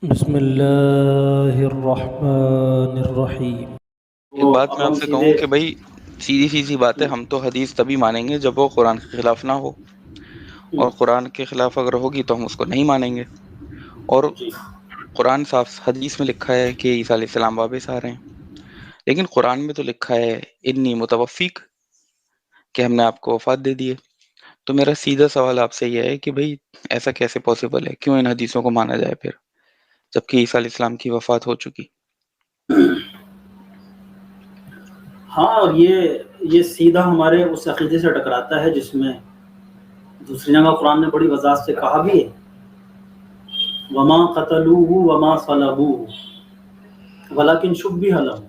بسم اللہ الرحمن الرحیم۔ ایک تو بات اب میں آپ ہم سے سیدھے کہوں کہ بھائی سیدھی سیدھی بات ہے، ہم تو حدیث تبھی مانیں گے جب وہ قرآن کے خلاف نہ ہو، اور قرآن کے خلاف اگر ہوگی تو ہم اس کو نہیں مانیں گے۔ اور جی قرآن صاف حدیث میں لکھا ہے کہ عیسیٰ علیہ السلام واپس آ رہے ہیں، لیکن قرآن میں تو لکھا ہے انی متوفیک، کہ ہم نے آپ کو وفات دے دی ہے۔ تو میرا سیدھا سوال آپ سے یہ ہے کہ بھائی ایسا کیسے پاسبل ہے؟ کیوں ان حدیثوں کو مانا جائے پھر، جبکہ عیسیٰ علیہ السلام کی وفات ہو چکی؟ ہاں، اور یہ سیدھا ہمارے اس عقیدے سے ٹکراتا ہے جس میں دوسری جگہ قرآن نے بڑی وضاحت سے کہا بھی ہے وما قتلوه وما صلبوه ولکن شبہ لهم،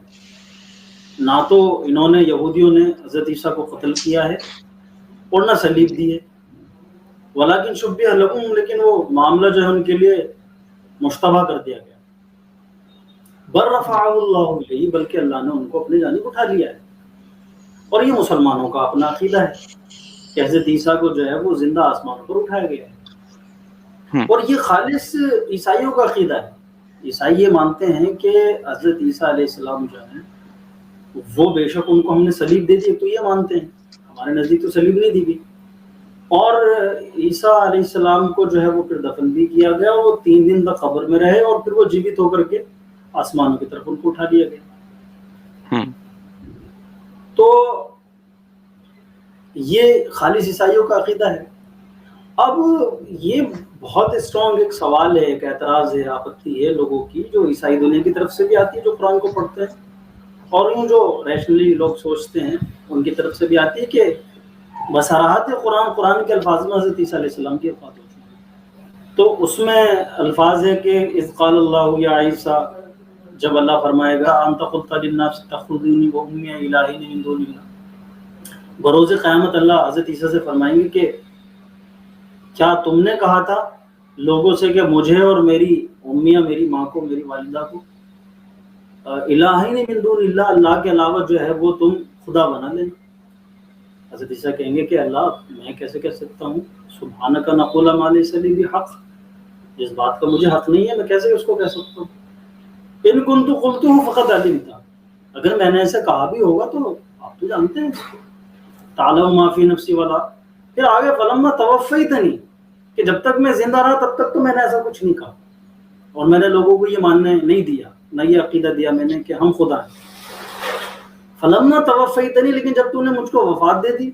نہ تو انہوں نے یہودیوں نے حضرت عیسیٰ کو قتل کیا ہے اور نہ صلیب دی ہے، ولکن شبہ لهم، لیکن وہ معاملہ جو ہے ان کے لیے مشتبہ کر دیا گیا، بل رفعہ اللہ الیہ، بلکہ اللہ نے ان کو اپنی جانب اٹھا لیا ہے۔ اور یہ مسلمانوں کا اپنا عقیدہ ہے کہ حضرت عیسیٰ کو جو ہے وہ زندہ آسمانوں پر اٹھایا گیا ہے، ہم، اور یہ خالص عیسائیوں کا عقیدہ ہے۔ عیسائی یہ مانتے ہیں کہ حضرت عیسیٰ علیہ السلام جو ہیں وہ بے شک ان کو ہم نے صلیب دے دی، تو یہ مانتے ہیں، ہمارے نزدیک تو صلیب نہیں دی گئی، اور عیسیٰ علیہ السلام کو جو ہے وہ پھر دفن بھی کیا گیا، وہ 3 دن تک قبر میں رہے اور پھر وہ جیوت ہو کر کے آسمانوں کی طرف ان کو اٹھا دیا گیا۔ ہم، تو یہ خالص عیسائیوں کا عقیدہ ہے۔ اب یہ بہت اسٹرانگ ایک سوال ہے، ایک اعتراض ہے، آپتی ہے لوگوں کی جو عیسائی دنیا کی طرف سے بھی آتی ہے جو قرآن کو پڑھتے ہیں، اور یوں جو ریشنلی لوگ سوچتے ہیں ان کی طرف سے بھی آتی ہے کہ بصراحت قرآن کے الفاظ میں حضرت عیسیٰ علیہ السلام کی وفات ہوتی ہے، تو اس میں الفاظ ہے کہ اذ قال اللہ یا عیسیٰ، جب اللہ فرمائے گا انت قلت للناس اتخذونی وامي الہین من دون اللہ، بروز قیامت اللہ حضرت عیسیٰ سے فرمائیں گے کہ کیا تم نے کہا تھا لوگوں سے کہ مجھے اور میری امیہ، میری ماں کو، میری والدہ کو الہین من دون اللہ، اللہ کے علاوہ جو ہے وہ تم خدا بنا لینا۔ حضرت عیسیٰ کہیں گے کہ اللہ میں کیسے کہہ سکتا ہوں، سبحانک نقول ما لیس لی بحق، جس بات کا مجھے حق نہیں ہے میں کیسے اس کو کہہ سکتا ہوں، ان کنت قلتہ فقد علمت، اگر میں نے ایسے کہا بھی ہوگا تو آپ تو جانتے ہیں، تعلم ما فی نفسی ولا، پھر آگے فلما توفیتنی، کہ جب تک میں زندہ رہا تب تک تو میں نے ایسا کچھ نہیں کہا، اور میں نے لوگوں کو یہ ماننے نہیں دیا، نہ یہ عقیدہ دیا میں نے کہ ہم خدا ہیں۔ فلما توفیتنی، لیکن جب تو نے مجھ کو وفات دے دی،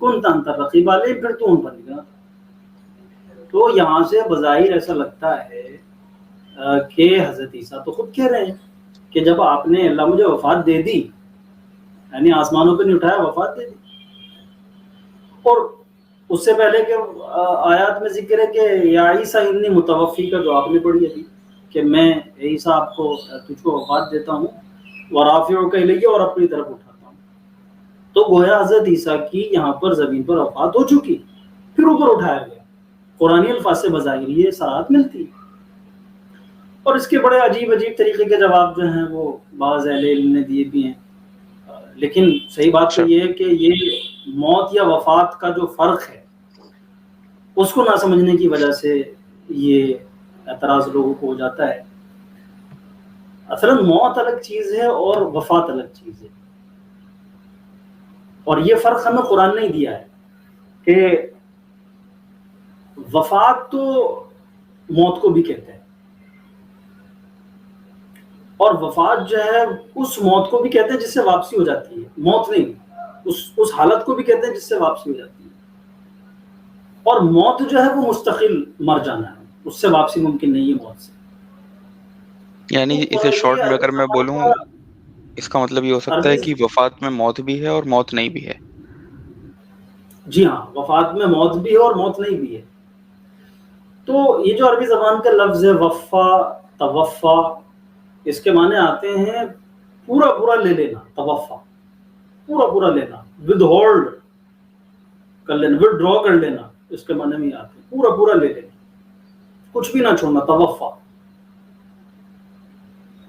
کنت انت الرقیب علیہم، پھر تو ان پر نگراں تھا۔ تو یہاں سے بظاہر ایسا لگتا ہے کہ حضرت عیسیٰ تو خود کہہ رہے ہیں کہ جب آپ نے اللہ مجھے وفات دے دی، یعنی آسمانوں پہ نہیں اٹھایا، وفات دے دی، اور اس سے پہلے کہ آیات میں ذکر ہے کہ یا عیسیٰ انی متوفی کا جو آپ نے پڑھی ابھی، کہ میں عیسیٰ آپ کو تجھ کو وفات دیتا ہوں ورافعک الیہ، اور اپنی طرف اٹھاتا ہوں، تو گویا حضرت عیسیٰ کی یہاں پر زمین پر وفات ہو چکی، پھر اوپر اٹھایا گیا، قرآنی الفاظ سے بظاہر یہ صراحت ملتی ہے۔ اور اس کے بڑے عجیب عجیب طریقے کے جواب جو ہیں وہ بعض اہل علم نے دیے بھی ہیں، لیکن صحیح بات تو اچھا، یہ ہے کہ یہ موت یا وفات کا جو فرق ہے اس کو نہ سمجھنے کی وجہ سے یہ اعتراض لوگوں کو ہو جاتا ہے۔ اصلا موت الگ چیز ہے اور وفات الگ چیز ہے، اور یہ فرق ہمیں قرآن نے دیا ہے کہ وفات تو موت کو بھی کہتے ہیں، اور وفات جو ہے اس موت کو بھی کہتے ہیں جس سے واپسی ہو جاتی ہے، موت نہیں، اس حالت کو بھی کہتے ہیں جس سے واپسی ہو جاتی ہے، اور موت جو ہے وہ مستقل مر جانا ہے، اس سے واپسی ممکن نہیں ہے موت سے۔ یعنی اسے تو شارٹ یہ میں اگر حضرت میں زمان بولوں، کا اس کا مطلب یہ ہو سکتا ہے عربی، کہ وفات میں موت بھی ہے اور موت نہیں بھی ہے۔ جی ہاں، وفات میں موت بھی ہے اور موت نہیں بھی ہے۔ تو یہ جو عربی زبان کا لفظ ہے وفا، توفا، اس کے معنی آتے ہیں پورا پورا لے لینا، توفا پورا پورا لینا، ود ہولڈ کر لینا، ود ڈرا کر لینا، اس کے معنی میں آتے ہیں پورا پورا لے لینا، کچھ بھی نہ چھوڑنا، توفا،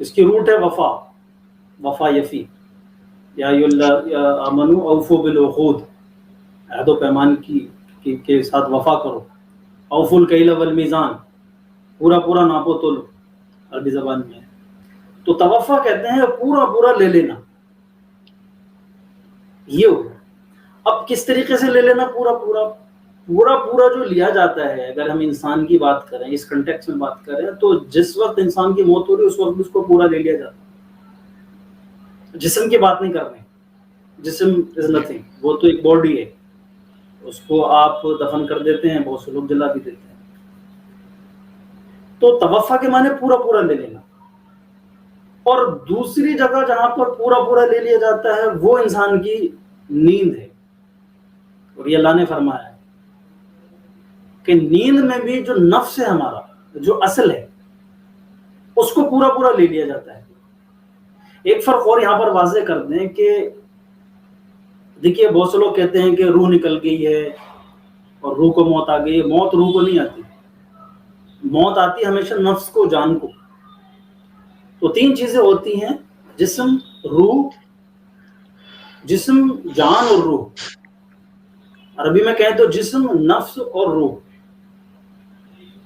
اس کی روٹ ہے وفا، وفا یفی، یا آمنو اوفو بالعقود، عہد و پیمان کے ساتھ وفا کرو، اوفو الکیل والمیزان، پورا پورا ناپو تولو، عربی زبان میں. تو توفع کہتے ہیں پورا پورا لے لینا. یہ ہو. اب کس طریقے سے لے لینا پورا پورا؟ پورا پورا جو لیا جاتا ہے، اگر ہم انسان کی بات کریں، اس کنٹیکس میں بات کریں، تو جس وقت انسان کی موت ہو رہی ہے اس وقت بھی اس کو پورا لے لیا جاتا ہے. جسم کی بات نہیں کر رہے. جسم از نتھنگ، وہ تو ایک باڈی ہے، اس کو آپ دفن کر دیتے ہیں، بہت سے لوگ جلا بھی دیتے ہیں. تو توفع کے معنی پورا پورا لے لینا. اور دوسری جگہ جہاں پر پورا پورا لے لیا جاتا ہے وہ انسان کی نیند ہے. اور یہ اللہ نے فرمایا ہے کہ نیند میں بھی جو نفس ہے ہمارا، جو اصل ہے، اس کو پورا پورا لے لیا جاتا ہے. ایک فرق اور یہاں پر واضح کر دیں کہ دیکھیے بہت سے لوگ کہتے ہیں کہ روح نکل گئی ہے اور روح کو موت آ گئی ہے. موت روح کو نہیں آتی. موت آتی ہے ہمیشہ نفس کو، جان کو. تو تین چیزیں ہوتی ہیں: جسم، روح، جسم، جان اور روح. عربی میں کہیں تو جسم، نفس اور روح.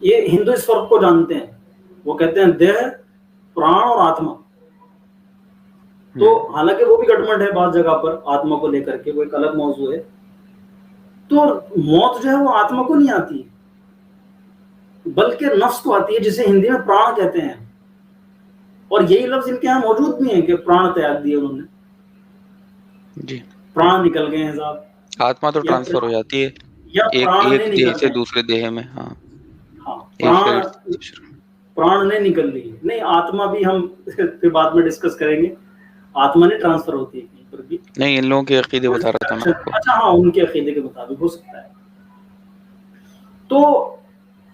یہ ہندو اس فرق کو جانتے ہیں. وہ کہتے ہیں دیہ، پران اور آتما. تو حالانکہ وہ بھی گڑبڑ ہے بعض جگہ پر آتما کو لے کر کے، وہ ایک الگ موضوع ہے. تو موت جو ہے وہ آتما کو نہیں آتی بلکہ نفس کو آتی ہے، جسے ہندی میں پران کہتے ہیں. اور یہی لفظ ان کے یہاں موجود بھی ہیں کہ پران تیاگ دیے انہوں نے. جی، پران نکل گئے ہیں صاحب. آتما تو ٹرانسفر ہو جاتی ہے یا پران ایک نہیں دیہ نکل سے گئے. دوسرے دیہ میں. ہاں، ہاں، ایک شریر سے دوسرے. پران نہیں نکل رہی ہے. نہیں، آتما بھی ہم پھر بعد میں ڈسکس کریں گے. آتما نہیں ٹرانسفر ہوتی ہے کہیں پر بھی. نہیں، ان لوگوں کے عقیدے بتا رہا تھا میں آپ کو. اچھا، ہاں، ان کے عقیدے کے مطابق ہو سکتا ہے. تو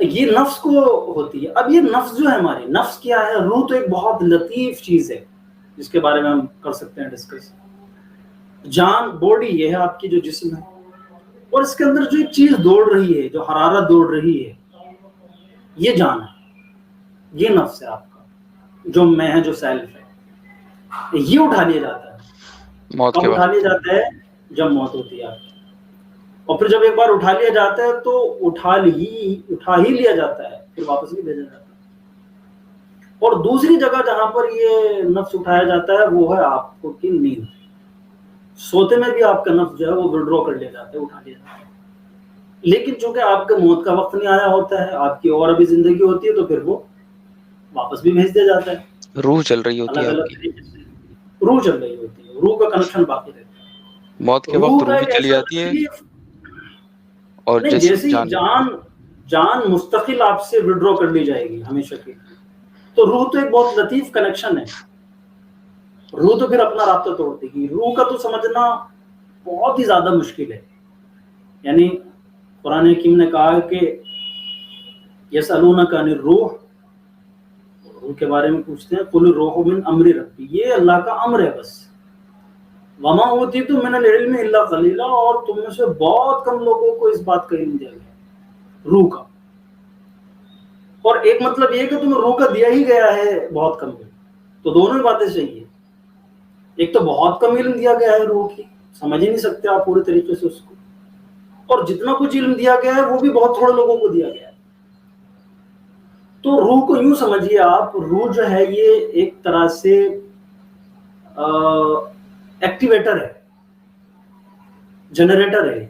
یہ نفس کو ہوتی ہے. اب یہ نفس جو ہے ہماری، نفس کیا ہے؟ روح تو ایک بہت لطیف چیز ہے جس کے بارے میں ہم کر سکتے ہیں ڈسکس. جان، باڈی، یہ ہے آپ کی جو جسم ہے، اور اس کے اندر جو ایک چیز دوڑ رہی ہے، جو حرارت دوڑ رہی ہے، یہ جان ہے. یہ نفس ہے آپ کا، جو میں ہے، جو سیلف ہے. یہ اٹھا لیا جاتا ہے. موت کب کے اٹھا وقت. لیا جاتا ہے؟ جب موت ہوتی ہے آپ کی. اور پھر جب ایک بار اٹھا لیا جاتا ہے تو اٹھا ہی لیا جاتا ہے، پھر واپس نہیں بھیجا جاتا. اور دوسری جگہ جہاں پر یہ نفس اٹھایا جاتا ہے وہ ہے آپ کو کی نیند. سوتے میں بھی آپ کا نفس جو ہے وہ وڈرا کر لیا جاتا ہے، اٹھا لیا جاتا ہے. لیکن چونکہ آپ کا موت کا وقت نہیں آیا ہوتا ہے، آپ کی اور ابھی زندگی ہوتی ہے، تو پھر وہ واپس بھی بھیج دیا جاتا ہے. روح چل رہی ہوتی ہے الگ آپ الگ کی. طریقے سے روح چل رہی ہوتی ہے. روح کا کنیکشن باقی رہتا ہے. موت کے وقت روح کا روح بھی ایک چلی ایسا جاتی ہے لطیف، اور نہیں، جسم جیسے ہی جان بھی. جان مستقل آپ سے وڈرا کر لی جائے گی ہمیشہ کے لیے. تو روح تو ایک بہت لطیف کنیکشن ہے. روح تو پھر اپنا رابطہ توڑ دے گی. روح کا تو سمجھنا بہت ہی زیادہ مشکل ہے. یعنی قرآن حکیم نے کہا کہ یسألونک عن الروح، روح کے بارے میں پوچھتے ہیں، قل الروح من امر ربی، یہ اللہ کا امر ہے بس. وما اوتیتم من العلم الا قلیلا، اور تم میں سے بہت کم لوگوں کو اس بات کا علم دیا گیا روح کا. اور ایک مطلب یہ کہ تمہیں روح کا دیا ہی گیا ہے بہت کم. تو دونوں ہی باتیں صحیح ہیں. ایک تو بہت کم علم دیا گیا ہے روح کی، سمجھ ہی نہیں سکتے آپ پورے طریقے سے اس کو. اور جتنا کچھ علم دیا گیا ہے وہ بھی بہت تھوڑے لوگوں کو دیا گیا ہے. تو روح کو یوں سمجھیے آپ، روح جو ہے یہ ایک طرح سے ایکٹیویٹر ہے، جنریٹر ہے،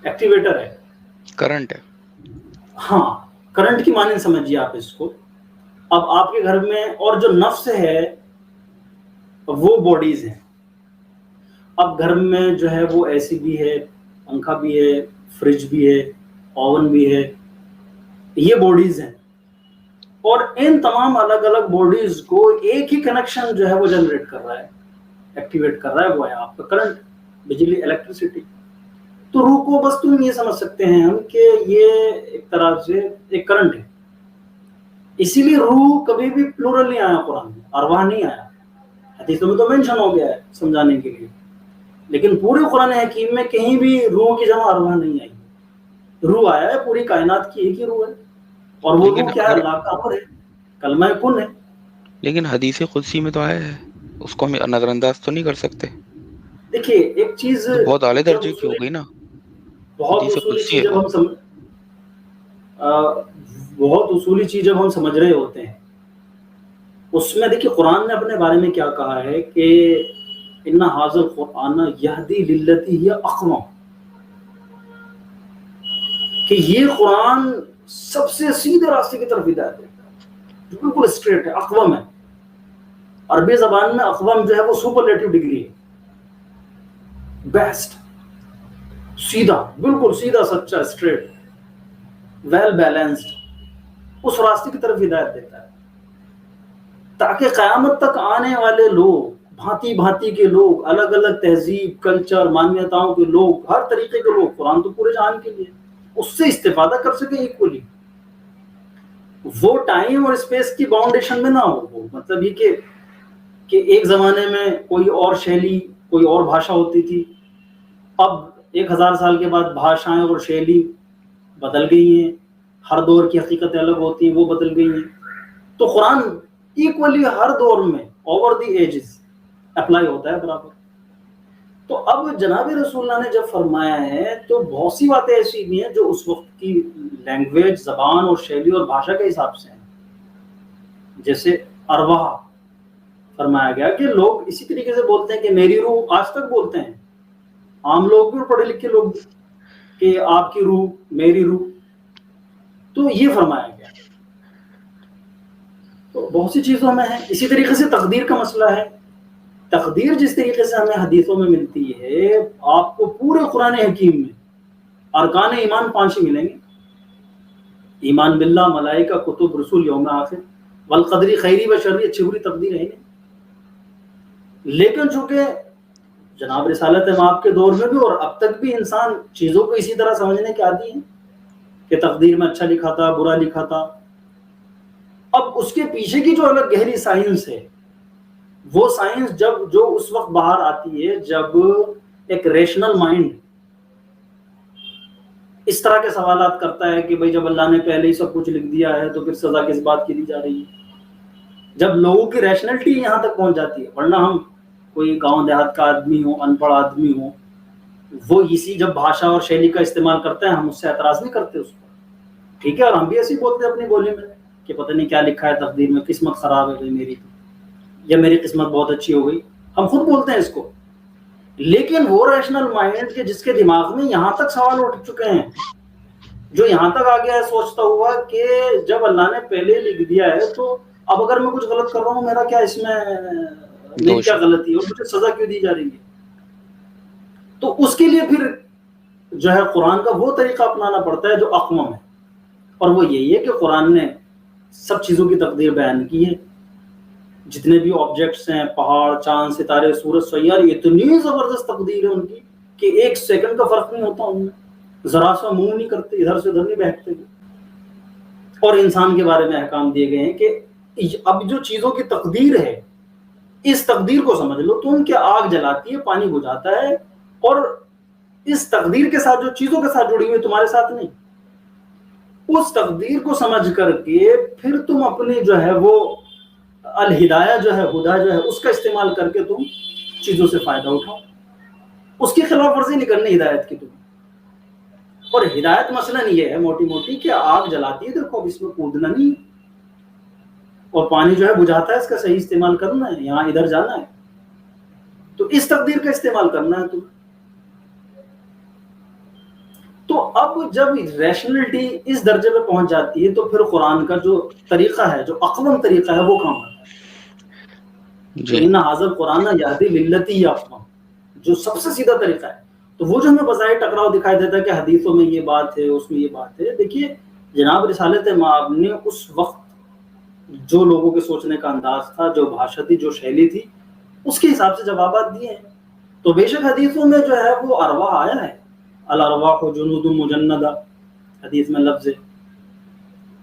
ایکٹیویٹر ہے. کرنٹ ہے. ہاں، کرنٹ کی مانند سمجھیے آپ اس کو. اب آپ کے گھر میں، اور جو نفس ہے وہ باڈیز ہیں. اب گھر میں جو ہے وہ اے سی بھی ہے، پنکھا بھی ہے، فریج بھی ہے، اوون بھی ہے، یہ باڈیز ہیں. اور ان تمام الگ الگ باڈیز کو ایک ہی کنیکشن جو ہے وہ جنریٹ کر رہا ہے، ایکٹیویٹ کر رہا ہے، وہ ہے آپ کا کرنٹ، بجلی، الیکٹریسٹی. تو روح کو بس تم یہ سمجھ سکتے ہیں ہم کہ یہ ایک طرح سے ایک کرنٹ ہے. اسی لیے روح کبھی بھی پلورل نہیں آیا قرآن میں، ارواح نہیں آیا. حدیثوں میں تو مینشن ہو گیا ہے سمجھانے کے لیے، لیکن پورے قرآن حکیم میں کہیں بھی روح کی جمع ارواح نہیں آئی. روح آیا ہے، پوری کائنات کی ایک ہی روح ہے، اور وہ لیکن روح کیا ہے؟ اللہ کا امر ہے، کلمہ کن ہے. لیکن حدیث قدسی میں تو آیا ہے، اس کو ہم نظر انداز تو نہیں کر سکتے. دیکھیے ایک چیز، تو بہت اعلیٰ جب درجے کی ہو گئی نا. بہت حدیث اصولی قدسی چیز ہے وہ. جب ہم سمجھ رہے ہوتے ہیں اس میں دیکھیے قرآن نے اپنے بارے میں کیا کہا ہے کہ ان ھذا القرآن یہدی للتی ہی اقوم، کہ یہ قرآن سب سے سیدھے راستے کی طرف ہدایت دیتا ہے، جو بالکل اسٹریٹ ہے، اقوم ہے. عربی زبان میں اقوم جو ہے وہ سپرلیٹو ڈگری ہے، بیسٹ، سیدھا، بالکل سیدھا، سچا، اسٹریٹ، ویل بیلنسڈ، اس راستے کی طرف ہدایت دیتا ہے تاکہ قیامت تک آنے والے لوگ، بھانتی بھانتی کے لوگ، الگ الگ تہذیب، کلچر، مانیتاؤں کے لوگ، ہر طریقے کے لوگ، قرآن تو پورے جہان کے لیے، اس سے استفادہ کر سکیں ایکولی. وہ ٹائم اور اسپیس کی باؤنڈیشن میں نہ ہو. وہ مطلب یہ کہ ایک زمانے میں کوئی اور شیلی، کوئی اور بھاشا ہوتی تھی، اب 1000 سال کے بعد بھاشائیں اور شیلی بدل گئی ہیں، ہر دور کی حقیقتیں الگ ہوتی ہیں، وہ بدل گئی ہیں. تو قرآن ایکولی ہر دور میں اوور دی ایجز اپلائی ہوتا ہے برابر. تو اب جناب رسول اللہ نے جب فرمایا ہے تو بہت سی باتیں ایسی بھی ہیں جو اس وقت کی لینگویج، زبان اور شیلی اور بھاشا کے حساب سے ہیں. جیسے ارواح فرمایا گیا کہ لوگ اسی طریقے سے بولتے ہیں کہ میری روح، آج تک بولتے ہیں عام لوگ بھی اور پڑھے لکھے لوگ بھی، کہ آپ کی روح، میری روح. تو یہ فرمایا گیا. تو بہت سی چیزوں میں ہے. اسی طریقے سے تقدیر کا مسئلہ ہے. تقدیر جس طریقے سے ہمیں حدیثوں میں ملتی ہے، آپ کو پورے قرآن حکیم میں ارکان ایمان 5 ہی ملیں گے. ایمان باللہ، ملائکہ، کتب، رسول، یوم آخر، والقدر خیری و شرری، اچھی بری تقدیر ہے نہیں. لیکن چونکہ جناب رسالت مآب کے دور میں بھی اور اب تک بھی انسان چیزوں کو اسی طرح سمجھنے کے عادی ہیں کہ تقدیر میں اچھا لکھا تھا، برا لکھا تھا. اب اس کے پیچھے کی جو الگ گہری سائنس ہے، وہ سائنس جو اس وقت باہر آتی ہے جب ایک ریشنل مائنڈ اس طرح کے سوالات کرتا ہے کہ بھئی جب اللہ نے پہلے ہی سب کچھ لکھ دیا ہے تو پھر سزا کس بات کی دی جا رہی ہے. جب لوگوں کی ریشنلٹی یہاں تک پہنچ جاتی ہے. ورنہ ہم کوئی گاؤں دیہات کا آدمی ہو، ان پڑھ آدمی ہو، وہ اسی جب بھاشا اور شیلی کا استعمال کرتے ہیں، ہم اس سے اعتراض نہیں کرتے اس پر، ٹھیک ہے، اور ہم بھی ایسے بولتے ہیں اپنی بولی میں کہ پتہ نہیں کیا لکھا ہے تقدیر میں، قسمت خراب ہے بھائی میری، یا میری قسمت بہت اچھی ہو گئی. ہم خود بولتے ہیں اس کو. لیکن وہ ریشنل مائنڈ کے جس کے دماغ میں یہاں تک سوال اٹھ چکے ہیں، جو یہاں تک آ گیا ہے سوچتا ہوا کہ جب اللہ نے پہلے لکھ دیا ہے تو اب اگر میں کچھ غلط کر رہا ہوں، میرا کیا اس میں، میری کیا غلطی ہے اور مجھے سزا کیوں دی جا رہی ہے. تو اس کے لیے پھر جو ہے قرآن کا وہ طریقہ اپنانا پڑتا ہے جو اقوام ہے، اور وہ یہی ہے کہ قرآن نے سب چیزوں کی تقدیر بیان کی ہے. جتنے بھی آبجیکٹس ہیں، پہاڑ، چاند، ستارے، سورج، سیارے، اتنی زبردست تقدیر ہے ان کی کہ 1 سیکنڈ کا فرق نہیں ہوتا ان میں، ذرا سا منہ نہیں کرتے، ادھر سے ادھر نہیں بہکتے. اور انسان کے بارے میں احکام دیے گئے ہیں کہ اب جو چیزوں کی تقدیر ہے، اس تقدیر کو سمجھ لو. تو ان کے آگ جلاتی ہے، پانی بجھاتا ہے، اور اس تقدیر کے ساتھ جو چیزوں کے ساتھ جڑی ہوئی تمہارے ساتھ نہیں، اس تقدیر کو سمجھ کر کے پھر تم اپنی جو ہے وہ الہدایہ جو ہے، ہدا جو ہے، اس کا استعمال کر کے تم چیزوں سے فائدہ اٹھاؤ. اس کی خلاف ورزی نہیں کرنی ہدایت کی تم. اور ہدایت مثلاً یہ ہے موٹی موٹی کہ آگ جلاتی ہے، دیکھو اب اس میں کودنا نہیں، اور پانی جو ہے بجھاتا ہے، اس کا صحیح استعمال کرنا ہے، یہاں ادھر جانا ہے، تو اس تقدیر کا استعمال کرنا ہے تم. تو اب جب ریشنلٹی اس درجے پہ پہنچ جاتی ہے تو پھر قرآن کا جو طریقہ ہے، جو اقوم طریقہ ہے، وہ کام ہوتا ہے. ان ھذا القرآن یہدی للتی ہی اقوم، جو سب سے سیدھا طریقہ ہے. تو وہ جو ہمیں بظاہر ٹکراؤ دکھائی دیتا ہے کہ حدیثوں میں یہ بات ہے، اس میں یہ بات ہے، دیکھیے جناب رسالت مآب نے اس وقت جو لوگوں کے سوچنے کا انداز تھا، جو بھاشا تھی، جو شیلی تھی، اس کے حساب سے جوابات دیے ہیں. تو بے شک حدیثوں میں جو ہے وہ ارواح آیا ہے، الارواح جنود مجندہ، حدیث میں لفظ ہے.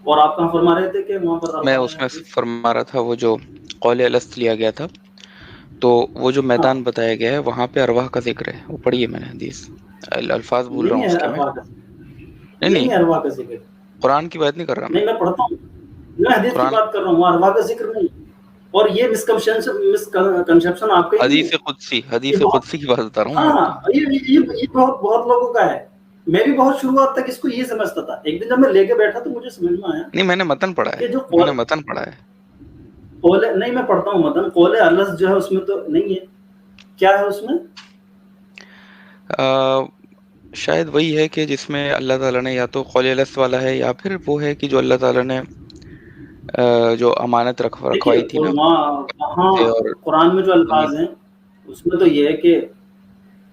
اور آپ کہاں فرما رہے تھے کہ وہاں پر میں اس میں فرما رہا تھا وہ جو قول الست لیا گیا تھا، تو وہ جو میدان بتایا گیا ہے وہاں پہ ارواح کا ذکر ہے. وہ پڑھیے، میں نے حدیث الفاظ بھول رہا ہوں اس کے میں. نہیں، ارواح کا ذکر قرآن کی بات نہیں کر رہا نہیں، میں پڑھتا ہوں، میں حدیث کی بات کر رہا ہوں، ارواح کا ذکر نہیں. اور یہ مسکنسپشن آپ کا حدیث قدسی کی بات بتا رہا ہوں. ہاں، یہ بہت لوگوں کا ہے. میں بھی بہت شروعات تک اس کو یہ سمجھتا تھا. ایک دن جب میں لے کے بیٹھا تو مجھے سمجھ میں آیا نہیں، میں نے متن پڑھا ہے، کہ جو میں نے متن پڑھا ہے. قول نہیں میں پڑھتا ہوں مدن، قول الس جو ہے اس میں تو نہیں ہے، کیا ہے اس میں؟ شاید وہی ہے کہ جس میں اللہ تعالیٰ نے یا تو قول الست والا ہے، یا پھر وہ ہے کہ جو اللہ تعالیٰ نے جو امانت دیکھیے رکھوائی تھی نا وہاں سے اور قرآن میں جو بنی۔ الفاظ ہیں اس میں تو یہ ہے کہ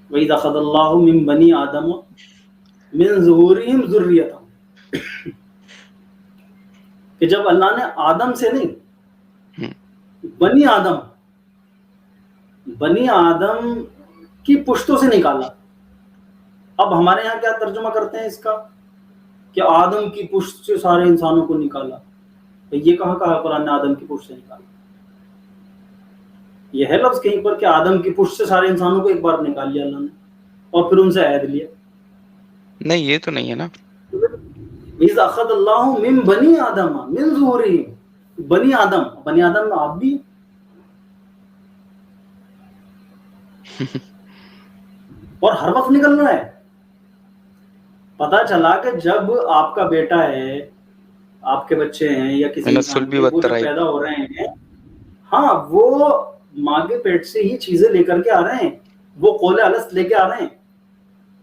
وَإِذْ أَخَذَ اللَّهُ مِن بَنِي آدَمَ مِن ظُهُورِهِمْ ذُرِّيَّتَهُمْ، کہ جب اللہ نے آدم سے نہیں، بنی آدم کی پشتوں سے نکالا۔ اب ہمارے یہاں کیا ترجمہ کرتے ہیں اس کا کہ آدم کی پشت سے سارے انسانوں کو نکالا، تو یہ کہا قرآن نے آدم کی پشت سے نکالا؟ یہ ہے لفظ کہیں پر کہ آدم کی پشت سے سارے انسانوں کو ایک بار نکال لیا اللہ نے اور پھر ان سے عہد لیا؟ نہیں یہ تو نہیں ہے نا۔ اِذْ أَخَذَ اللَّهُ مِن بَنِي آدَمَ مِن ظُهُورِهِمْ، بنی آدم میں آپ بھی، اور ہر وقت نکل رہا ہے۔ پتا چلا کہ جب آپ کا بیٹا ہے، آپ کے بچے ہیں یا کسی انسان کے، وہ جو پیدا ہو رہے ہیں، ہاں وہ ماں کے پیٹ سے ہی چیزیں لے کر کے آ رہے ہیں، وہ قول الست لے کے آ رہے ہیں۔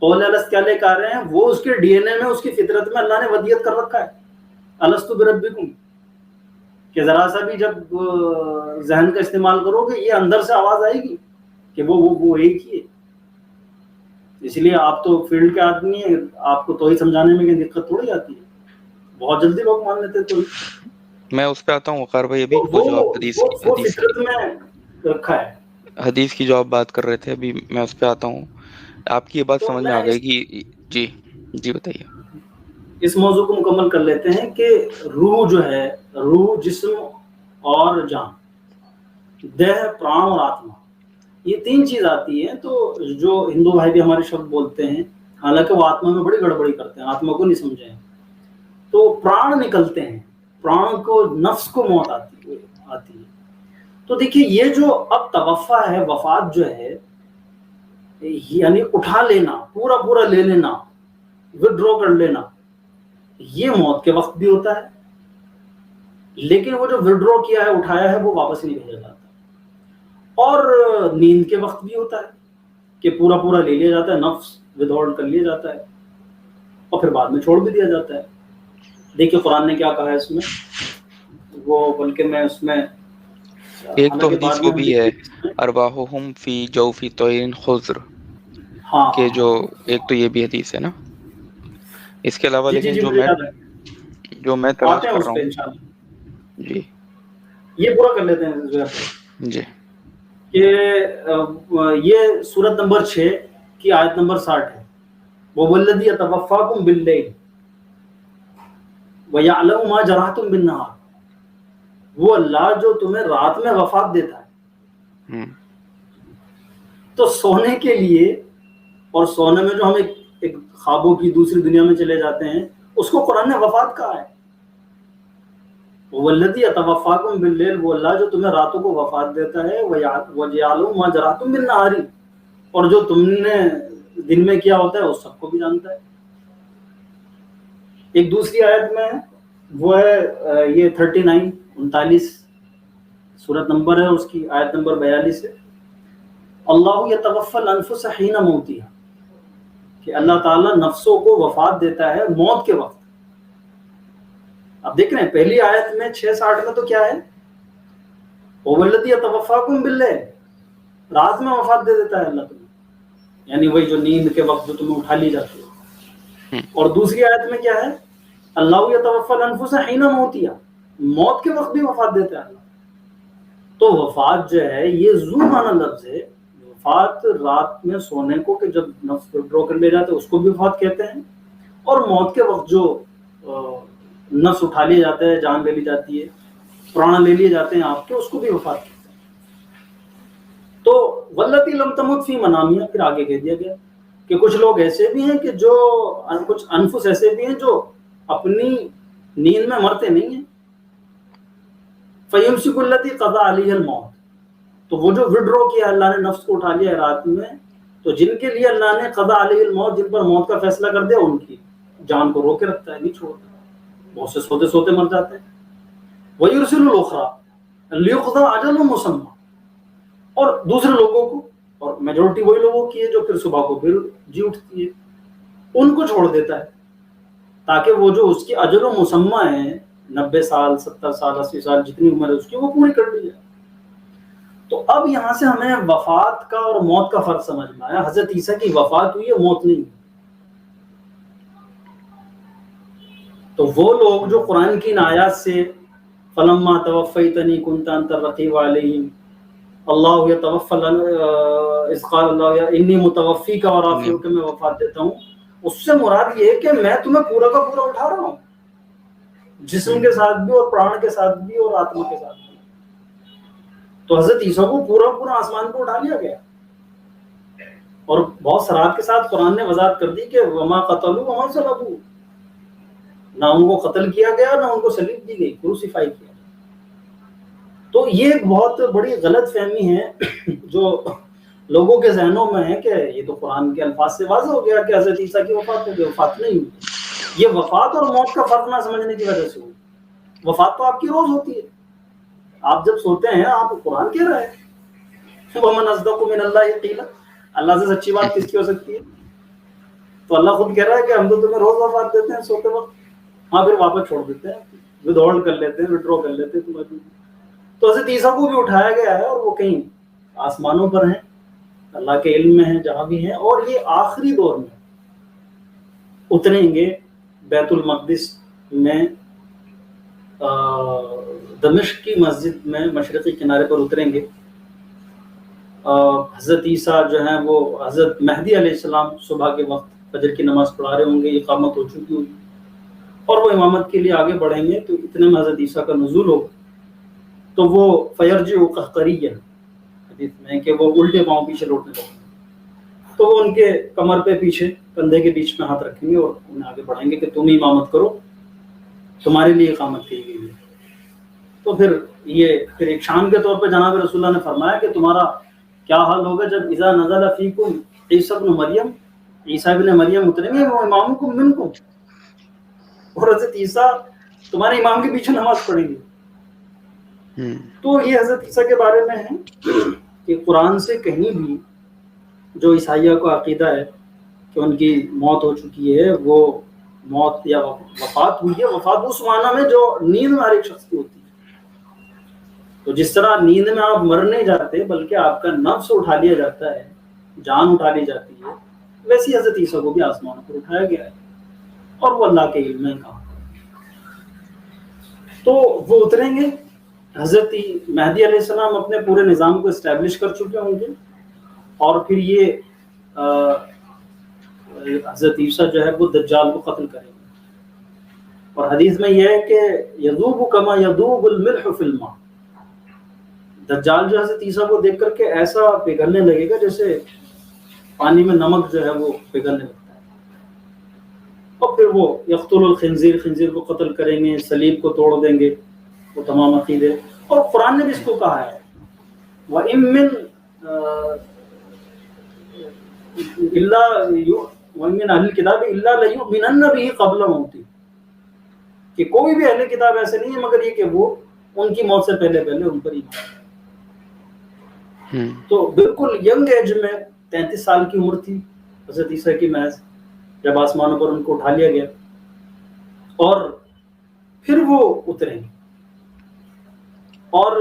قول الست کیا لے کے آ رہے ہیں؟ وہ اس کے ڈی این اے میں، اس کی فطرت میں اللہ نے ودیت کر رکھا ہے، الست بربکم، کہ ذرا سا بھی جب ذہن کا استعمال کرو گے یہ اندر سے آواز آئے گی کہ وہ ایک ہی ہے۔ اس لیے آپ تو فیلڈ کے آدمی ہیں، آپ کو تو ہی سمجھانے میں کوئی دقت تھوڑی آتی ہے، بہت جلدی لوگ مان لیتے تو میں اس پہ آتا ہوں وقار بھائی، ابھی وہ جو آپ وہ فطرت میں رکھا ہے۔ حدیث کی جو آپ بات کر رہے تھے ابھی، میں اس پہ آتا ہوں۔ آپ کی یہ بات تو سمجھ میں آ گئی کہ جی بتائیے۔ اس موضوع کو مکمل کر لیتے ہیں کہ روح جو ہے، روح جسم اور جان، دیہ پران اور آتما، یہ تین چیز آتی ہیں۔ تو جو ہندو بھائی بھی ہمارے شبد بولتے ہیں، حالانکہ وہ آتما میں بڑی گڑبڑی کرتے ہیں، آتما کو نہیں سمجھے ہیں، تو پران نکلتے ہیں، پران کو، نفس کو موت آتی ہے۔ تو دیکھیے یہ جو اب توفع ہے، وفات جو ہے، یعنی اٹھا لینا، پورا لے لینا، وڈرو کر لینا، یہ موت کے وقت بھی ہوتا ہے، لیکن وہ جو وڈرو کیا ہے، اٹھایا ہے، وہ واپس نہیں بھیجا جاتا۔ اور نیند کے وقت بھی ہوتا ہے کہ پورا لے لیا جاتا ہے، نفس ود ہولڈ کر لیا جاتا ہے اور پھر بعد میں چھوڑ بھی دیا جاتا ہے۔ دیکھیے قرآن نے کیا کہا ہے اس میں، وہ بلکہ میں اس میں ایک تو حدیث وہ بھی ہے ارواحہم فی جوف طیر خضر، ہاں کہ جو ایک تو یہ بھی حدیث ہے نا۔ اس کے علاوہ لیکن جو میں تلاش کر رہا ہوں، جی یہ پورا کر لیتے ہیں جی، کہ یہ سورت نمبر 6 کی آیت نمبر 60 ہے، وَوَالَّذِي يَتَوَفَّاكُم بِاللَّيْلِ وَيَعْلَمُ مَا جَرَحْتُم بِالنَّهَارِ، وہ اللہ جو تمہیں رات میں وفات دیتا ہے۔ تو سونے کے لیے، اور سونے میں جو ہم ایک خوابوں کی دوسری دنیا میں چلے جاتے ہیں، اس کو قرآن نے وفات کہا ہے۔ وَالَّذِي يَتَوَفَّاكُم بِاللَّيْلِ، وہ اللہ جو تمہیں راتوں کو وفات دیتا ہے، وَيَعْلَمُ مَا جَرَحْتُم بِالنَّهَارِ، اور جو تم نے دن میں کیا ہوتا ہے اس سب کو بھی جانتا ہے۔ ایک دوسری آیت میں وہ ہے یہ 39 سورت نمبر ہے اس کی، آیت نمبر 42 ہے، اللہ یتوفی الانفس حین موتہا، کہ اللہ تعالیٰ نفسوں کو وفات دیتا ہے موت کے وقت۔ اب دیکھ رہے ہیں پہلی آیت میں 6:60 میں تو کیا ہے، وَوَالَّذِي يَتَوَفَّاكُم بِاللَّيْلِ، رات میں وفات دے دیتا ہے اللہ تمہیں، یعنی وہی جو نیند کے وقت جو تمہیں اٹھا لی جاتی ہے۔ اور دوسری آیت میں کیا ہے، اللہ یتوفی الانفس حین موتہا، موت کے وقت بھی وفات دیتا ہے اللہ۔ تو وفات جو ہے یہ ذو معنی لفظ ہے، وفات رات میں سونے کو، کہ جب نفس ڈرو کر لے جاتے ہیں اس کو بھی وفات کہتے ہیں، اور موت کے وقت جو نفس اٹھا لیا جاتا ہے، جان لے لی جاتی ہے، پران لے لیے جاتے ہیں آپ کے، اس کو بھی وفات کہتے ہیں۔ تو واللتی لم تمت فی منامہا، پھر آگے کہہ دیا گیا کہ کچھ لوگ ایسے بھی ہیں کہ جو، کچھ انفس ایسے بھی ہیں جو اپنی نیند میں مرتے نہیں ہیں، فَيُمْسِكُ الَّتِي قَضَىٰ عَلَيْهَا الْمَوْتِ، تو وہ جو وڈرو کیا اللہ نے نفس کو اٹھا لیا ہے رات میں، تو جن کے لیے اللہ نے قضاء علیہ الموت، جن پر موت کا فیصلہ کر دیا، ان کی جان کو روکے رکھتا ہے، نہیں چھوڑتا۔ بہت سے سوتے سوتے مر جاتے ہیں۔ وَيُرْسِلُ الْأُخْرَىٰ، لیقضى اجل مسمى، اور دوسرے لوگوں کو، اور میجورٹی وہی لوگوں کی ہے جو پھر صبح کو پھر جی اٹھتی ہے، ان کو چھوڑ دیتا ہے تاکہ وہ جو اس کی اجل و مسمى ہے 90 سال 70 سال 80 سال جتنی عمر ہے اس کی وہ پوری کر لی جائے۔ تو اب یہاں سے ہمیں وفات کا اور موت کا فرق سمجھ میں آیا۔ حضرت عیسیٰ کی وفات ہوئی ہے، موت نہیں ہوئی۔ تو وہ لوگ جو قرآن کی ان آیات سے فلما توفیتنی کنت انت الرقیب علیہم اللہ یتوفی اذ قال اللہ انی متوفیک ورافعک، میں وفات دیتا ہوں، اس سے مراد یہ ہے کہ میں تمہیں پورا کا پورا اٹھا رہا ہوں، جسم کے ساتھ بھی اور پران کے ساتھ بھی اور آتما کے ساتھ بھی۔ تو حضرت عیسیٰ کو پورا پورا آسمان کو اٹھا لیا گیا، اور بہت سرات کے ساتھ قرآن نے وضاحت کر دی کہ وما قتلوا وما صلبوا، نہ ان کو قتل کیا گیا نہ ان کو صلیب دی گئی، کروسیفائی کیا۔ تو یہ ایک بہت بڑی غلط فہمی ہے جو لوگوں کے ذہنوں میں ہے کہ یہ تو قرآن کے الفاظ سے واضح ہو گیا کہ حضرت عیسیٰ کی وفات ہو گئی۔ وفات نہیں ہوئی، یہ وفات اور موت کا فرق نہ سمجھنے کی وجہ سے ہوئی۔ وفات تو آپ کی روز ہوتی ہے، آپ جب سوتے ہیں آپ قرآن کہہ رہے ہیں وَمَنْ أَصْدَقُ مِنَ اللَّهِ قِيلًا، اللہ سے سچی بات کس کی ہو سکتی ہے؟ تو اللہ خود کہہ رہا ہے کہ ہم تو تمہیں روز وفات دیتے ہیں سوتے وقت، ہاں پھر واپس چھوڑ دیتے ہیں، ودہولڈ کر لیتے ہیں، وڈرا کر لیتے ہیں تمہیں۔ تو حضرت عیسیٰ کو بھی اٹھایا گیا ہے، اور وہ کہیں آسمانوں پر ہیں، اللہ کے علم میں ہیں جہاں بھی ہیں، اور یہ آخری دور میں اتریں گے بیت المقدس میں، دمشق کی مسجد میں مشرقی کنارے پر اتریں گے۔ حضرت عیسیٰ جو ہیں وہ حضرت مہدی علیہ السلام صبح کے وقت فجر کی نماز پڑھا رہے ہوں گے، اقامت ہو چکی ہوگی، اور وہ امامت کے لیے آگے بڑھیں گے، تو اتنے میں حضرت عیسیٰ کا نزول ہوگا، تو وہ فیرجع قہقریًا، حدیث میں کہ وہ الٹے پاؤں پیچھے لوٹنے لگیں، تو وہ ان کے کمر پہ پیچھے کندھے کے بیچ میں ہاتھ رکھیں گے اور انہیں آگے بڑھائیں گے کہ تم امامت کرو، تمہارے لیے اقامت کی گئی ہے۔ تو پھر ایک شان کے طور پہ جناب رسول اللہ نے فرمایا کہ تمہارا کیا حال ہوگا جب اذا نزل فیکم عیسی ابن مریم، عیسیٰ ابن مریم اتریں گے، وہ امامکم منکم، اور حضرت عیسیٰ تمہارے امام کے پیچھے نماز پڑھیں گے۔ تو یہ حضرت عیسیٰ کے بارے میں ہے کہ قرآن سے کہیں بھی جو عیسائیہ کو عقیدہ ہے کہ ان کی موت ہو چکی ہے، وہ موت یا وفات ہوئی ہے، وفات اس معنی میں جو نیند میں ہر ایک شخص کی ہوتی ہے۔ تو جس طرح نیند میں آپ مر نہیں جاتے بلکہ آپ کا نفس اٹھا لیا جاتا ہے، جان اٹھا لی جاتی ہے، ویسی حضرت عیسیٰ کو بھی آسمانوں پر اٹھایا گیا ہے، اور وہ اللہ کے علم میں کہا۔ تو وہ اتریں گے، حضرت مہدی علیہ السلام اپنے پورے نظام کو اسٹیبلش کر چکے ہوں گے، اور پھر یہ حضرت عیسیٰ جو ہے وہ دجال کو قتل کریں گے۔ اور حدیث میں یہ ہے کہ یذوب کما یذوب الملح فی الماء، دجال جو حضرت عیسیٰ کو دیکھ کر کے ایسا پگھلنے لگے گا جیسے پانی میں نمک جو ہے وہ پگھلنے لگتا ہے، اور پھر وہ یقتل الخنزیر، خنزیر کو قتل کریں گے، صلیب کو توڑ دیں گے، وہ تمام عقیدے، اور قرآن نے بھی اس کو کہا ہے وَإِن مِّن أَهْلِ الْكِتَابِ إِلَّا لَيُؤْمِنَنَّ بِهِ قَبْلَ مَوْتِهِ، کہ کوئی بھی اہل کتاب ایسے نہیں ہے مگر یہ کہ وہ ان کی موت سے پہلے ان پر ایمان۔ تو بالکل ینگ ایج میں 33 سال کی عمر تھی حضرت عیسیٰ کی محض جب آسمانوں پر ان کو اٹھا لیا گیا، اور پھر وہ اتریں گے۔ اور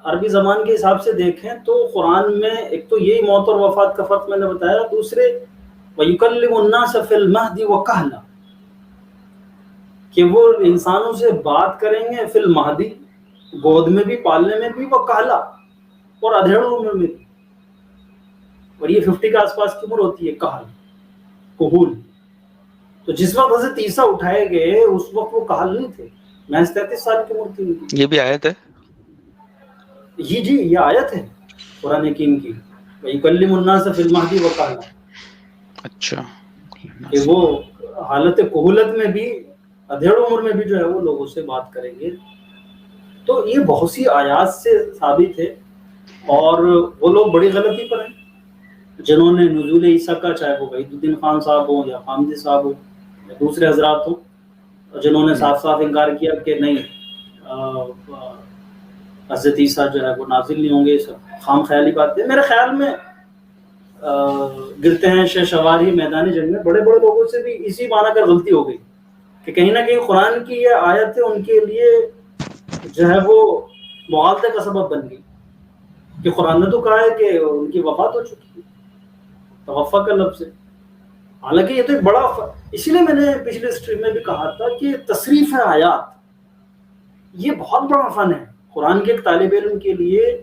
عربی زبان کے حساب سے دیکھیں تو قرآن میں ایک تو یہی موت اور وفات کا فرق میں نے بتایا، دوسرے وَيُكَلِّمُ النَّاسَ فِي الْمَهْدِ وَكَهْلًا، کہ وہ انسانوں سے بات کریں گے فی المہدی، گود میں بھی، پالنے میں بھی، وَكَهْلًا، اور ادھیڑ عمر میں بھی، اور یہ 50 کے آس پاس کی عمر ہوتی ہے، کہول۔ تو جس وقت حضرت عیسیٰ اٹھائے گئے اس وقت وہ کہل نہیں تھے، محض 33 سال کی عمر تھی۔ یہ بھی آیت ہے جی یہ آیت ہے قرآن حکیم کی، وَيُكَلِّمُ النَّاسَ فِي الْمَهْدِ وَكَهْلًا، اچھا، کہ وہ حالت کہولت میں بھی، ادھیڑ عمر میں بھی جو ہے وہ لوگوں سے بات کریں گے۔ تو یہ بہت سی آیات سے ثابت ہے، اور وہ لوگ بڑی غلطی پر ہیں جنہوں نے نزول عیسیٰ کا، چاہے وہ وحید الدین خان صاحب ہوں یا حامدی صاحب ہوں یا دوسرے حضرات ہوں، جنہوں نے صاف صاف انکار کیا کہ نہیں حضرت عیسیٰ جو ہے وہ نازل نہیں ہوں گے، سب خام خیالی باتیں. میرے خیال میں گرتے ہیں شہ شواری میدان جنگ میں بڑے بڑے لوگوں سے بھی اسی معنی کر غلطی ہو گئی کہ کہیں نہ کہیں قرآن کی یہ آیتیں ان کے لیے جو ہے وہ مغالطے کا سبب بن گئی کہ قرآن نے تو کہا ہے کہ ان کی وفات ہو چکی ہے، توفیٰ کا لفظ ہے. حالانکہ یہ تو ایک بڑا اسی لیے میں نے پچھلے اسٹریم میں بھی کہا تھا کہ تصریف آیات یہ بہت بڑا فن ہے قرآن کے ایک طالب علم کے لیے.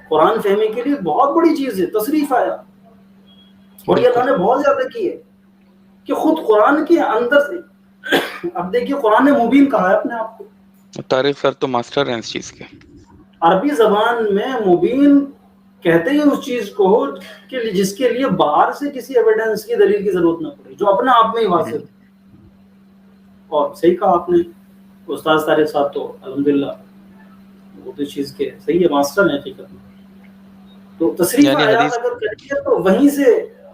قرآن فہمی کے لیے بہت بڑی چیز ہے تصریف آیات، اور یہ اللہ نے بہت زیادہ کی ہے کہ خود قرآن کے اندر سے اب دیکھیے قرآن نے مبین کہا ہے اپنے آپ کو. طارق سر تو ماسٹر ہیں اس چیز کے. عربی زبان میں مبین کہتے ہیں اس چیز کو کہ جس کے لیے باہر سے کسی ایویڈنس کی دلیل کی ضرورت نہ پڑے، جو اپنے آپ میں ہی واضح ہے. اور صحیح کہا آپ نے استاد طارق صاحب، تو الحمدللہ وہ تو چیز کے صحیح ہے، ماسٹر ہیں حقیقت میں. تو تصریف یعنی آیات اگر کریں گے تو وہیں سے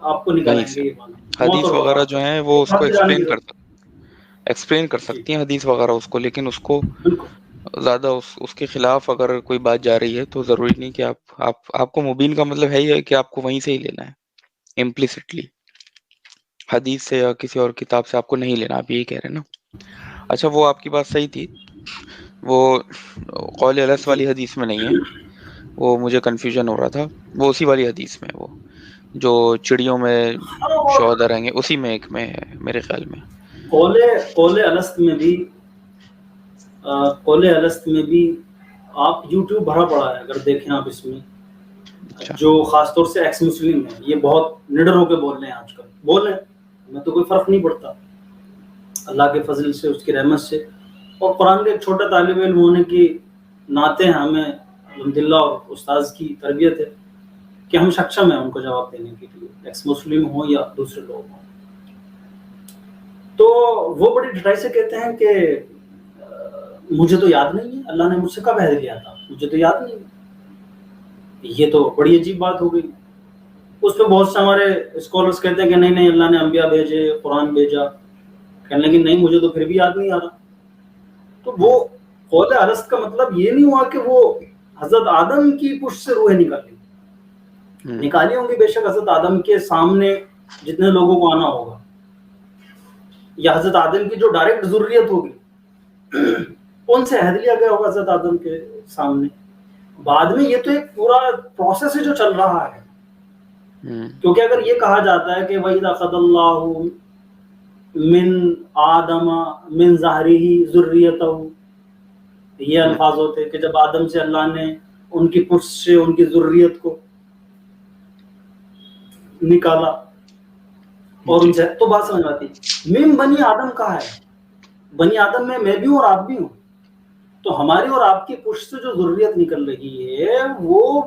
آپ کو نکالیں گے یہ معنی. حدیث وغیرہ جو ہیں وہ اس کو ایکسپلین کر جی. سکتی ہیں حدیث وغیرہ اس کو، لیکن اس کو بالکل زیادہ اس کے خلاف اگر کوئی بات جا رہی ہے تو ضروری نہیں کہ آپ کو مبین کا مطلب ہے ہی ہے کہ آپ کو وہیں سے ہی لینا ہے امپلیسٹلی، حدیث سے یا کسی اور کتاب سے آپ کو نہیں لینا. آپ یہی کہہ رہے ہیں نا؟ اچھا وہ آپ کی بات صحیح تھی، وہ قول الس والی حدیث میں نہیں ہے، وہ مجھے کنفیوژن ہو رہا تھا. وہ اسی والی حدیث میں، وہ جو چڑیوں میں شہدا رہیں گے اسی میں ایک میں ہے میرے خیال میں. قول الست میں بھی آپ یوٹیوب بھرا پڑا ہے اگر دیکھیں آپ اس میں، جو خاص طور سے ایکس مسلم ہیں یہ بہت نڈر ہو کے بول رہے ہیں آج کل. بول رہے ہیں میں تو کوئی فرق نہیں پڑتا اللہ کے فضل سے، اس کی رحمت سے، اور قرآن کے ایک چھوٹا طالب علم ہونے کی ناطے ہیں ہمیں الحمدللہ اور استاذ کی تربیت ہے کہ ہم سکشم ہیں ان کو جواب دینے کے لیے، ایکس مسلم ہوں یا دوسرے لوگ ہوں. تو وہ بڑی ڈٹائی سے کہتے ہیں کہ مجھے تو یاد نہیں ہے اللہ نے مجھ سے کب عہد لیا تھا، مجھے تو یاد نہیں ہے. یہ تو بڑی عجیب بات ہو گئی. اس پہ بہت سے ہمارے اسکالرس کہتے ہیں کہ نہیں اللہ نے انبیاء بھیجے، قرآن بھیجا. کہنے لگے نہیں مجھے تو پھر بھی یاد نہیں آ رہا. تو وہ قول الست کا مطلب یہ نہیں ہوا کہ وہ حضرت آدم کی پشت سے روحیں نکالی ہوں گی. بے شک حضرت آدم کے سامنے جتنے لوگوں کو آنا ہوگا، یا حضرت آدم کی جو ڈائریکٹ ذریت ہوگی ان سے عہد لیا گیا ہوگا حضرت آدم کے سامنے. بعد میں یہ تو ایک پورا پروسیس ہے جو چل رہا ہے. کیونکہ اگر یہ کہا جاتا ہے کہ وَإِذَا أَخَذَ اللَّهُ مِنْ آدَمَ مِنْ ظَهْرِهِ ذُرِّيَّتَهُ، یہ الفاظ ہوتے ہیں کہ جب آدم سے اللہ نے ان کی پشت سے ان کی ذریت کو نکالا اور ان سے، تو بات سمجھ آتی. من بنی آدم کہا ہے، بنی آدم میں بھی ہوں اور آپ بھی ہوں. تو ہماری اور آپ کی پشت سے جو ذریت نکل رہی ہے وہ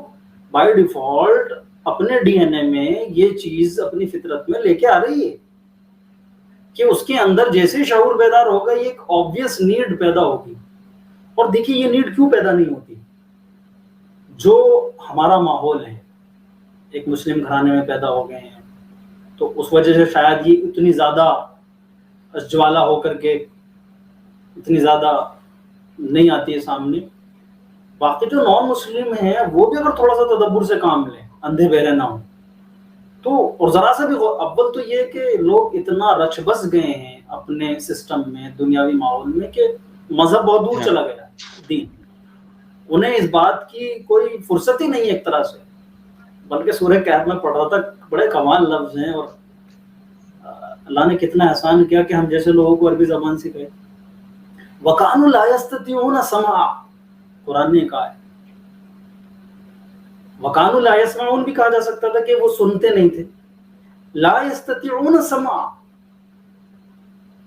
بائی ڈیفالٹ اپنے ڈی این اے میں یہ چیز اپنی فطرت میں لے کے آ رہی ہے کہ اس کے اندر جیسے شعور بیدار ہوگا یہ ایک آبویس نیڈ پیدا ہوگی. اور دیکھیے یہ نیڈ کیوں پیدا نہیں ہوتی؟ جو ہمارا ماحول ہے، ایک مسلم گھرانے میں پیدا ہو گئے ہیں تو اس وجہ سے شاید یہ اتنی زیادہ اجوالا ہو کر کے اتنی زیادہ نہیں آتی ہے سامنے. باقی جو نان مسلم ہیں وہ بھی اگر تھوڑا سا تدبر سے کام لیں، اندھے بہرے نہ ہوں تو، اور ذرا سا بھی اول تو یہ کہ لوگ اتنا رچ بس گئے ہیں اپنے سسٹم میں، دنیاوی ماحول میں، کہ مذہب بہت دور چلا گیا دین. انہیں اس بات کی کوئی فرصت ہی نہیں ہے ایک طرح سے. بلکہ سورہ کہف میں پڑھ رہا تھا، بڑے کمال لفظ ہیں، اور اللہ نے کتنا احسان کیا کہ ہم جیسے لوگوں کو عربی زبان سکھائے. وَكَانُوا لَا يَسْتَطِيعُونَ سَمْعًا، قرآن نے کہا ہے. وَكَانُوا لَا يَسْمَعُونَ بھی کہا جا سکتا تھا کہ وہ سنتے نہیں تھے. لا يَسْتَطِيعُونَ سَمْعًا،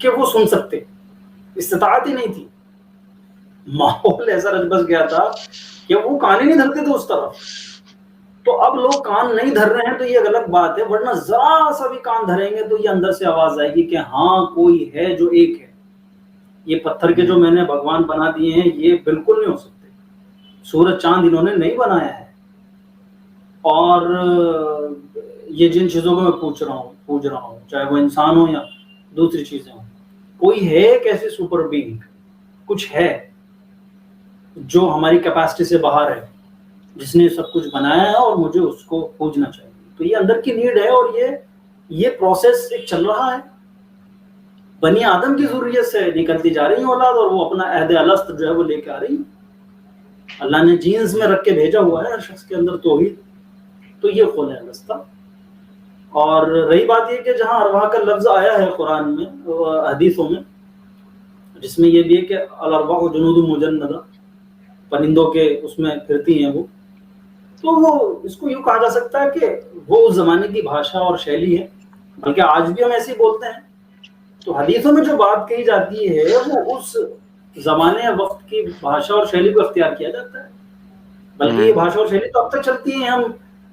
کہ وہ سن سکتے، استطاعت ہی نہیں تھی. ماحول ایسا رچ بس گیا تھا کہ وہ کان ہی نہیں دھرتے تھے اس طرف. تو اب لوگ کان نہیں دھر رہے ہیں تو یہ غلط بات ہے، ورنہ ذرا سا بھی کان دھریں گے تو یہ اندر سے آواز آئے گی کہ ہاں کوئی ہے جو ایک ہے. یہ پتھر کے جو میں نے بھگوان بنا دیے ہیں یہ بالکل نہیں ہو سکتے. سورج چاند انہوں نے نہیں بنایا ہے. اور یہ جن چیزوں کو میں پوچھ رہا ہوں چاہے وہ انسان ہو یا دوسری چیزیں ہوں، کوئی ہے ایک ایسی سپر بینگ، کچھ ہے جو ہماری کیپیسٹی سے باہر ہے، جس نے سب کچھ بنایا ہے اور مجھے اس کو پوجنا چاہیے. تو یہ اندر کی نیڈ ہے، اور یہ پروسیس ایک چل رہا ہے. بنی آدم کی ضروریت سے نکلتی جا رہی ہیں اولاد، اور وہ اپنا عہد الست جو ہے وہ لے کے آ رہی ہیں. اللہ نے جینز میں رکھ کے بھیجا ہوا ہے ہر شخص کے اندر توحید. تو یہ خلع الست. اور رہی بات یہ کہ جہاں ارواح کا لفظ آیا ہے قرآن میں، حدیثوں میں، جس میں یہ بھی ہے کہ الارواح جنود مجندہ، پرندوں کے اس میں پھرتی ہیں وہ، تو وہ اس کو یوں کہا جا سکتا ہے کہ وہ اس زمانے کی بھاشا اور شیلی ہے، بلکہ آج بھی ہم ایسے ہی بولتے ہیں. تو حدیثوں میں جو بات کہی جاتی ہے وہ اس زمانے وقت کی بھاشا اور شیلی کو اختیار کیا جاتا ہے. بلکہ یہ بھاشا اور شیلی تو اب تک چلتی ہیں، ہم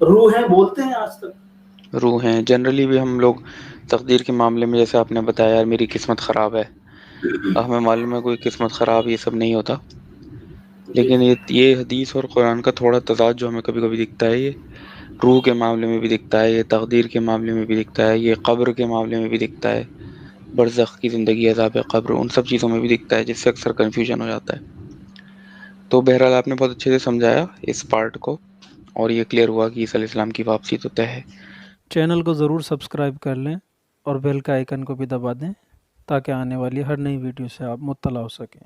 روح ہیں بولتے ہیں آج تک. روح ہیں جنرلی بھی ہم لوگ تقدیر کے معاملے میں، جیسے آپ نے بتایا یار میری قسمت خراب ہے، ہمیں معلوم ہے کوئی قسمت خراب یہ سب نہیں ہوتا. لیکن یہ حدیث اور قرآن کا تھوڑا تضاد جو ہمیں کبھی کبھی دکھتا ہے، یہ روح کے معاملے میں بھی دکھتا ہے، یہ تقدیر کے معاملے میں بھی دکھتا ہے، یہ قبر کے معاملے میں بھی دکھتا ہے، برزخ کی زندگی، عذاب قبر، ان سب چیزوں میں بھی دکھتا ہے، جس سے اکثر کنفیوژن ہو جاتا ہے. تو بہرحال آپ نے بہت اچھے سے سمجھایا اس پارٹ کو، اور یہ کلیئر ہوا کہ عیسی علیہ السلام کی واپسی تو طے ہے. چینل کو ضرور سبسکرائب کر لیں اور بیل کا آئیکن کو بھی دبا دیں تاکہ آنے والی ہر نئی ویڈیو سے آپ مطلع ہو سکیں.